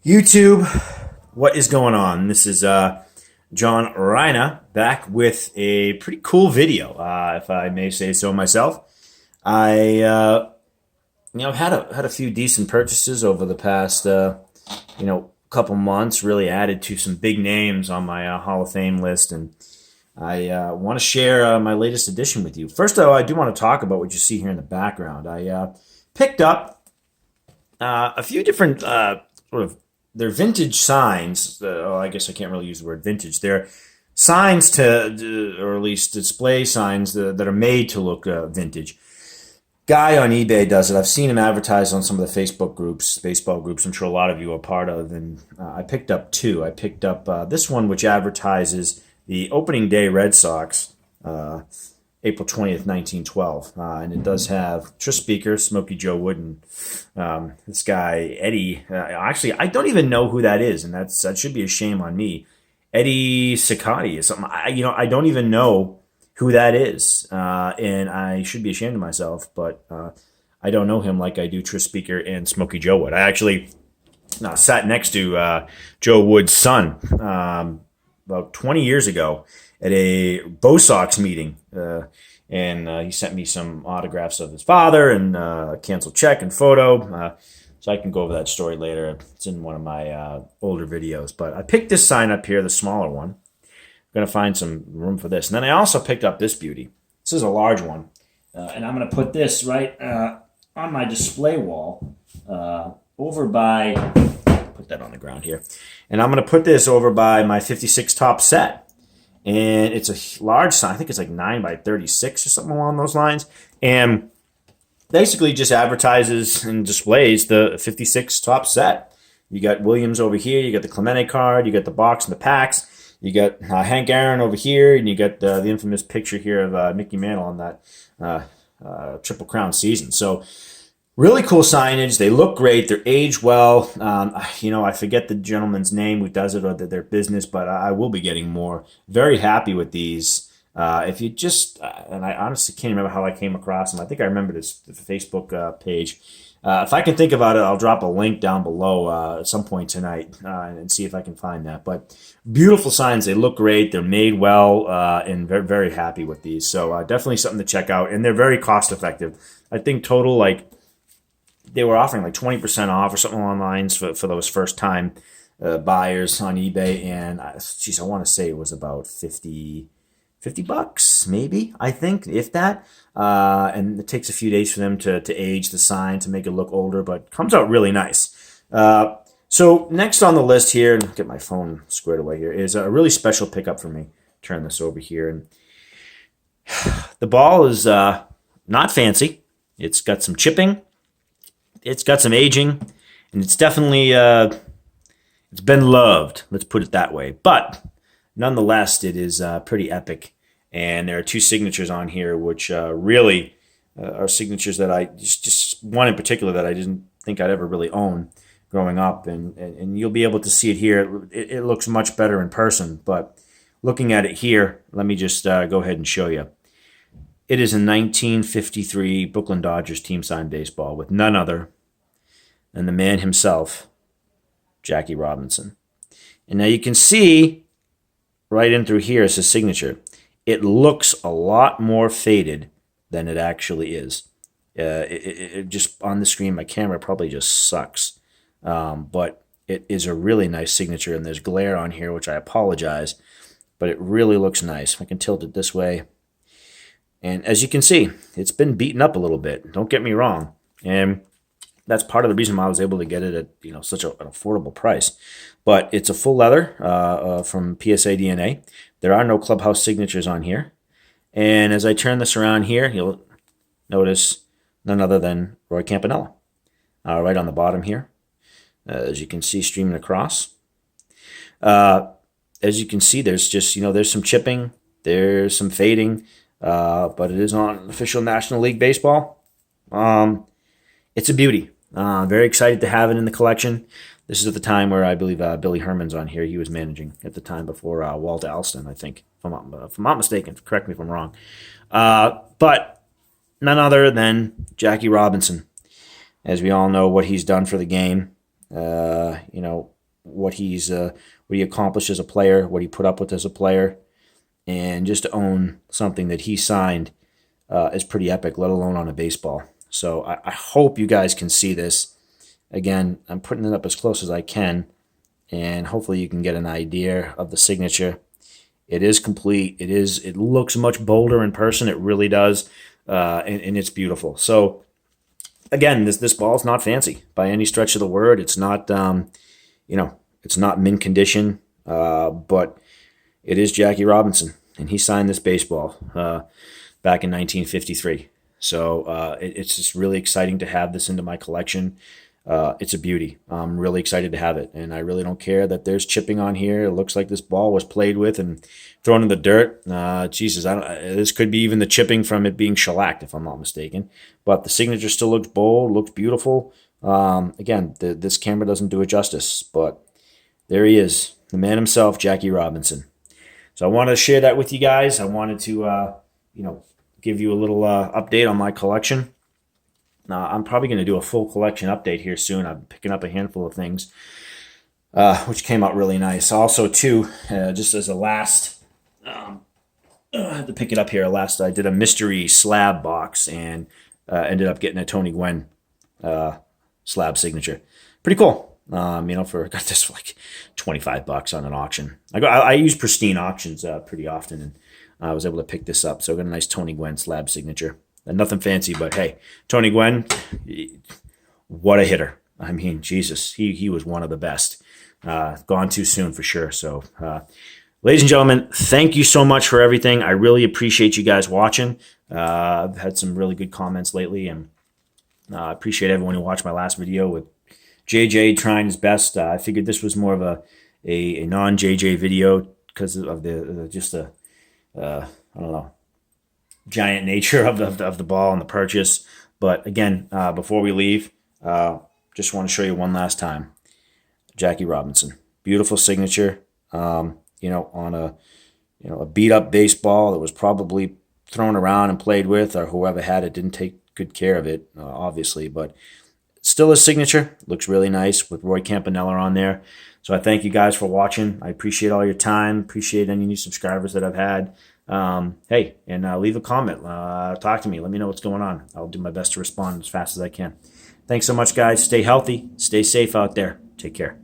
YouTube, what is going on? This is John Reina back with a pretty cool video, if I may say so myself. I've had a few decent purchases over the past couple months. Really added to some big names on my Hall of Fame list, and I want to share my latest addition with you. First, though, I do want to talk about what you see here in the background. I picked up a few different sort of they're vintage signs. I guess I can't really use the word vintage. They're signs or at least display signs that are made to look vintage. Guy on eBay does it. I've seen him advertised on some of the Facebook groups, baseball groups. I'm sure a lot of you are part of. And I picked up two. I picked up this one, which advertises the opening day Red Sox, April 20th, 1912. And it does have Tris Speaker, Smokey Joe Wooden, this guy, Eddie. Actually, I don't even know who that is, and that should be a shame on me. Eddie Cicotti is something. I don't even know who that is, and I should be ashamed of myself, but I don't know him like I do Tris Speaker and Smokey Joe Wood. I actually sat next to Joe Wood's son about 20 years ago at a Bo Sox meeting, and he sent me some autographs of his father and a canceled check and photo. So I can go over that story later. It's in one of my older videos. But I picked this sign up here, the smaller one. I'm going to find some room for this. And then I also picked up this beauty. This is a large one. And I'm going to put this right on my display wall over by, put that on the ground here. And I'm going to put this over by my 56 top set. And it's a large sign. I think it's like 9 by 36 or something along those lines. And basically just advertises and displays the 56 top set. You got Williams over here. You got the Clemente card. You got the box and the packs. You got Hank Aaron over here. And you got the infamous picture here of Mickey Mantle on that Triple Crown season. So really cool signage. They look great. They're aged well. I forget the gentleman's name who does it or their business, but I will be getting more. Very happy with these. If you just, and I honestly can't remember how I came across them. I think I remember this the Facebook page. If I can think about it, I'll drop a link down below at some point tonight and see if I can find that. But beautiful signs. They look great. They're made well, and very, very happy with these. So definitely something to check out. And they're very cost effective. I think total, they were offering 20% off or something along the lines for those first time buyers on eBay. And I want to say it was about $50 maybe, I think, if that. And it takes a few days for them to age the sign to make it look older, but comes out really nice. So next on the list here, and get my phone squared away here, is a really special pickup for me. Turn this over here. And the ball is not fancy. It's got some chipping. It's got some aging. And it's definitely, it's been loved. Let's put it that way. But nonetheless, it is pretty epic. And there are two signatures on here, which really are signatures that I just one in particular that I didn't think I'd ever really own growing up. And you'll be able to see it here. It looks much better in person. But looking at it here, let me just go ahead and show you. It is a 1953 Brooklyn Dodgers team signed baseball with none other than the man himself, Jackie Robinson. And now you can see right in through here is his signature. It looks a lot more faded than it actually is. It just on the screen, my camera probably just sucks. But it is a really nice signature, and there's glare on here, which I apologize. But it really looks nice. I can tilt it this way. And as you can see, it's been beaten up a little bit. Don't get me wrong. And that's part of the reason why I was able to get it at such an affordable price. But it's a full leather from PSA DNA. There are no clubhouse signatures on here. And as I turn this around here, you'll notice none other than Roy Campanella right on the bottom here. As you can see, streaming across. As you can see, there's just, there's some chipping. There's some fading. But it is on official National League Baseball. It's a beauty. Very excited to have it in the collection. This is at the time where I believe Billy Herman's on here. He was managing at the time before Walt Alston, I think, if I'm not mistaken. Correct me if I'm wrong. But none other than Jackie Robinson. As we all know what he's done for the game. what he accomplished as a player, what he put up with as a player, and just to own something that he signed is pretty epic, let alone on a baseball. So I hope you guys can see this. Again, I'm putting it up as close as I can, and hopefully you can get an idea of the signature. It is complete. It looks much bolder in person. It really does, and it's beautiful. So again, this ball is not fancy by any stretch of the word. It's not it's not mint condition, but it is Jackie Robinson, and he signed this baseball back in 1953. So it's just really exciting to have this into my collection. It's a beauty. I'm really excited to have it, and I really don't care that there's chipping on here. It looks like this ball was played with and thrown in the dirt. Jesus, this could be even the chipping from it being shellacked, if I'm not mistaken. But the signature still looks bold, looks beautiful. Again, this camera doesn't do it justice, but there he is, the man himself, Jackie Robinson. So I wanted to share that with you guys. I wanted to, give you a little update on my collection. I'm probably going to do a full collection update here soon. I'm picking up a handful of things, which came out really nice. Also, too, just as a last, I had to pick it up here. Last, I did a mystery slab box and ended up getting a Tony Gwynn slab signature. Pretty cool. I got this for like $25 on an auction. I use pristine auctions pretty often, and I was able to pick this up. So I got a nice Tony Gwynn slab signature. And nothing fancy, but hey, Tony Gwynn, what a hitter. I mean, Jesus, he was one of the best. Gone too soon for sure. So, ladies and gentlemen, thank you so much for everything. I really appreciate you guys watching. I've had some really good comments lately, and I appreciate everyone who watched my last video with JJ trying his best. I figured this was more of a non-JJ video because of the I don't know, giant nature of the ball and the purchase. But again, before we leave, just want to show you one last time, Jackie Robinson, beautiful signature. On a beat up baseball that was probably thrown around and played with, or whoever had it didn't take good care of it, obviously, but still a signature. Looks really nice with Roy Campanella on there. So I thank you guys for watching. I appreciate all your time. Appreciate any new subscribers that I've had. Hey, and leave a comment. Talk to me. Let me know what's going on. I'll do my best to respond as fast as I can. Thanks so much, guys. Stay healthy. Stay safe out there. Take care.